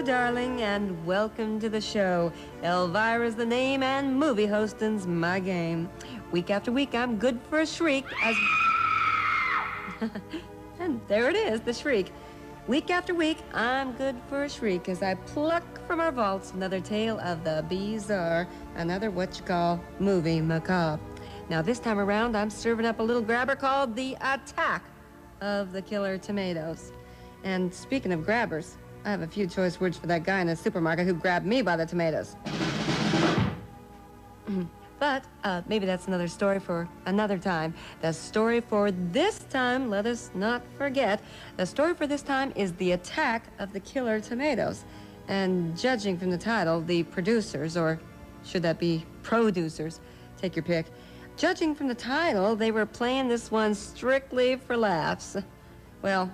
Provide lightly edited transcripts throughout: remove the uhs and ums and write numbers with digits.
darling, and welcome to the show. Elvira's the name, and movie hosting's my game. Week after week, I'm good for a shriek as... And there it is, the shriek. Week after week, I'm good for a shriek as I pluck from our vaults another tale of the bizarre, another what you call movie macabre. Now, this time around, I'm serving up a little grabber called The Attack of the Killer Tomatoes. And speaking of grabbers, I have a few choice words for that guy in the supermarket who grabbed me by the tomatoes. But maybe that's another story for another time. The story for this time, let us not forget, the story for this time is The Attack of the Killer Tomatoes. And judging from the title, the producers, or should that be producers, take your pick. Judging from the title, they were playing this one strictly for laughs. Well,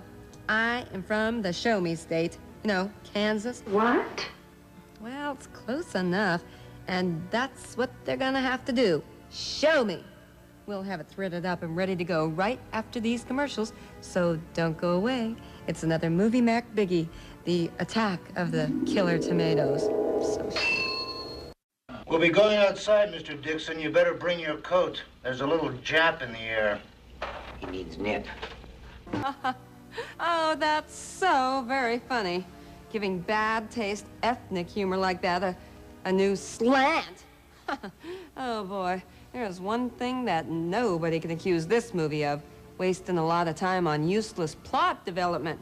I am from the show me state. You know, Kansas. What? Well, it's close enough. And that's what they're gonna have to do. Show me. We'll have it threaded up and ready to go right after these commercials, so don't go away. It's another Movie Mac biggie, The Attack of the Killer Tomatoes. We'll be going outside, Mr. Dixon. You better bring your coat. There's a little Jap in the air. He needs nip. Oh, that's so very funny. Giving bad taste ethnic humor like that a new slant. Oh, boy. There's one thing that nobody can accuse this movie of, wasting a lot of time on useless plot development.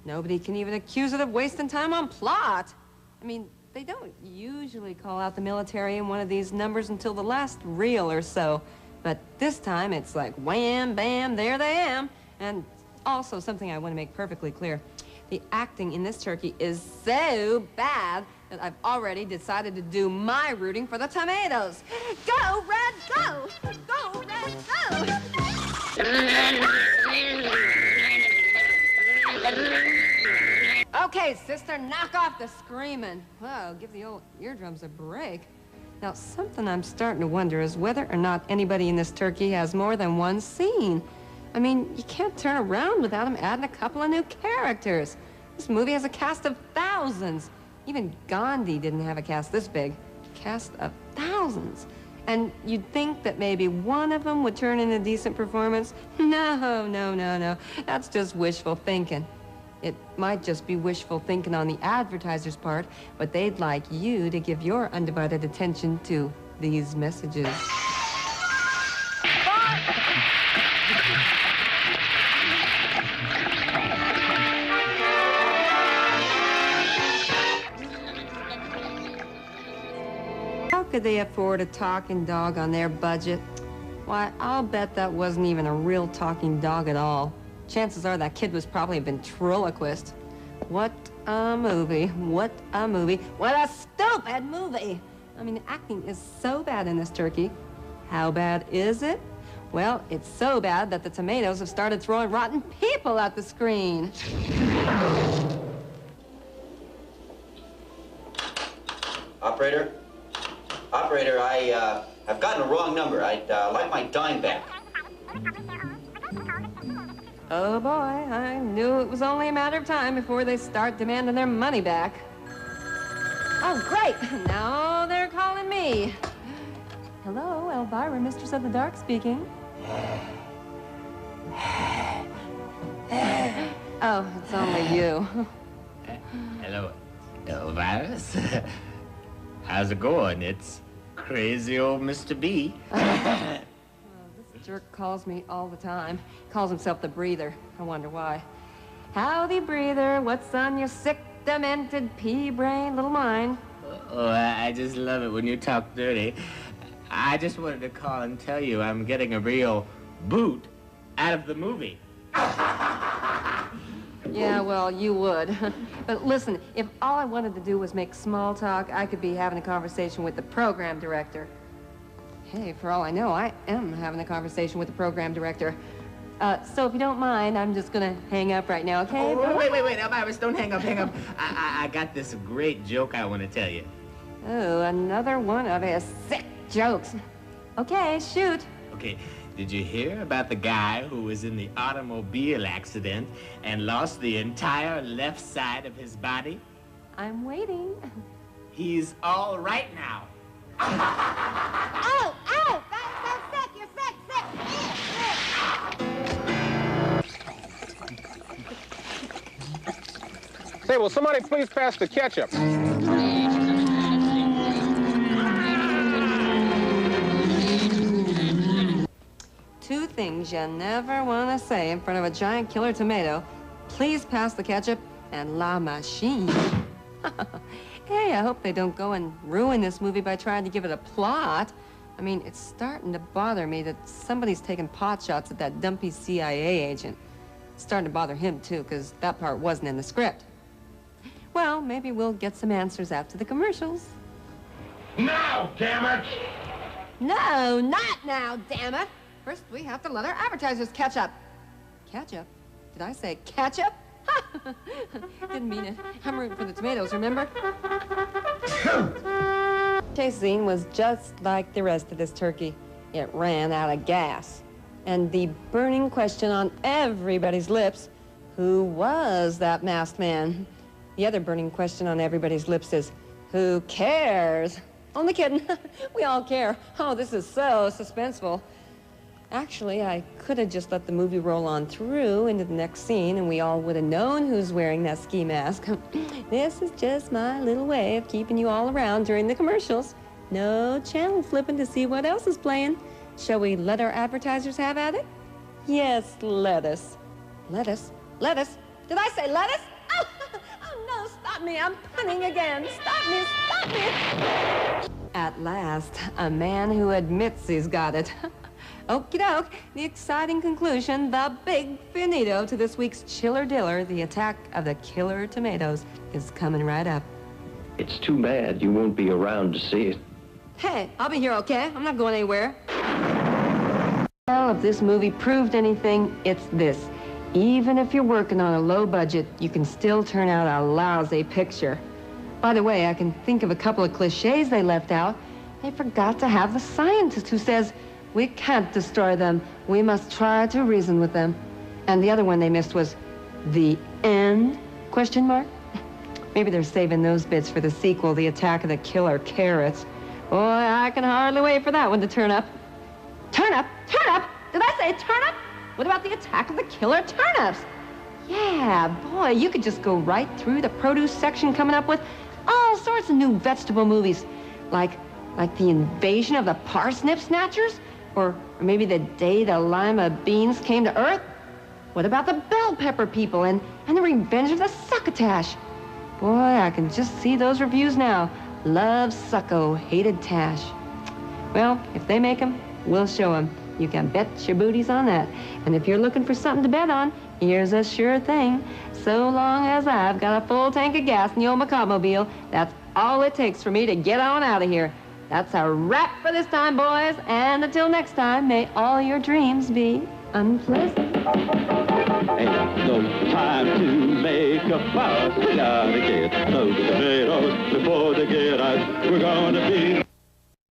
Nobody can even accuse it of wasting time on plot. I mean, they don't usually call out the military in one of these numbers until the last reel or so. But this time, it's like wham, bam, there they am. And also, something I want to make perfectly clear. The acting in this turkey is so bad that I've already decided to do my rooting for the tomatoes. Go, Red, go! Go, Red, go! Okay, sister, knock off the screaming. Whoa, give the old eardrums a break. Now, something I'm starting to wonder is whether or not anybody in this turkey has more than one scene. I mean, you can't turn around without him adding a couple of new characters. This movie has a cast of thousands. Even Gandhi didn't have a cast this big. A cast of thousands. And you'd think that maybe one of them would turn in a decent performance. No. That's just wishful thinking. It might just be wishful thinking on the advertiser's part, but they'd like you to give your undivided attention to these messages. How could they afford a talking dog on their budget? Why, I'll bet that wasn't even a real talking dog at all. Chances are that kid was probably a ventriloquist. What a movie. What a movie. What a stupid movie. I mean, the acting is so bad in this turkey. How bad is it? Well, it's so bad that the tomatoes have started throwing rotten people at the screen. Operator? Operator, I've gotten a wrong number. I'd like my dime back. Oh, boy, I knew it was only a matter of time before they start demanding their money back. Oh, great! Now they're calling me. Hello, Elvira, Mistress of the Dark speaking. Oh, it's only you. Hello, Elvira. How's it going? It's crazy old Mr. B. This jerk calls me all the time. Calls himself the Breather. I wonder why. Howdy, Breather. What's on your sick, demented, pea-brain little mind? Oh, I just love it when you talk dirty. I just wanted to call and tell you I'm getting a real boot out of the movie. Yeah, well, you would. But listen, if all I wanted to do was make small talk, I could be having a conversation with the program director. Hey, for all I know, I am having a conversation with the program director. So if you don't mind, I'm just gonna hang up right now, okay? Oh, wait, Elvira, don't hang up. I got this great joke I want to tell you. Oh, another one of his sick jokes. Okay, shoot. Okay, did you hear about the guy who was in the automobile accident and lost the entire left side of his body? I'm waiting. He's all right now. Oh, oh, that's so sick. You're sick, sick. Say, will somebody please pass the ketchup? Two things you never want to say in front of a giant killer tomato. Please pass the ketchup and la machine. Hey, I hope they don't go and ruin this movie by trying to give it a plot. I mean, it's starting to bother me that somebody's taking pot shots at that dumpy CIA agent. It's starting to bother him, too, because that part wasn't in the script. Well, maybe we'll get some answers after the commercials. Now, damn it! No, not now, damn it! First, we have to let our advertisers catch up. Catch up? Did I say ketchup? Didn't mean it. I'm rooting for the tomatoes, remember? Chase scene was just like the rest of this turkey. It ran out of gas. And the burning question on everybody's lips, who was that masked man? The other burning question on everybody's lips is, who cares? Only kidding. We all care. Oh, this is so suspenseful. Actually, I could have just let the movie roll on through into the next scene and we all would have known who's wearing that ski mask. This is just my little way of keeping you all around during the commercials. No channel flipping to see what else is playing. Shall we let our advertisers have at it? Yes, let us. Lettuce? Lettuce? Did I say lettuce? Oh, oh no, stop me. I'm punning again. Stop me, stop me. At last, a man who admits he's got it. Okie doke, the exciting conclusion, the big finito to this week's Chiller Diller, the attack of the killer tomatoes, is coming right up. It's too bad you won't be around to see it. Hey, I'll be here, okay? I'm not going anywhere. Well, if this movie proved anything, it's this. Even if you're working on a low budget, you can still turn out a lousy picture. By the way, I can think of a couple of cliches they left out. They forgot to have the scientist who says, we can't destroy them. We must try to reason with them. And the other one they missed was, the end? Question mark? Maybe they're saving those bits for the sequel, The Attack of the Killer Carrots. Boy, I can hardly wait for that one to turn up. Turn up? Turn up? Did I say turn up? What about The Attack of the Killer Turnips? Yeah, boy, you could just go right through the produce section coming up with all sorts of new vegetable movies. Like The Invasion of the Parsnip Snatchers? Or maybe The Day the Lima Beans Came to Earth? What about the Bell Pepper People and The Revenge of the Succotash? Boy, I can just see those reviews now. Love Succo, hated Tash. Well, if they make them, we'll show them. You can bet your booties on that. And if you're looking for something to bet on, here's a sure thing. So long as I've got a full tank of gas in the old Macabre-mobile, that's all it takes for me to get on out of here. That's a wrap for this time, boys. And until next time, may all your dreams be unpleasant. Ain't no time to make a fuss. We gotta get those tomatoes before they get us. We're gonna be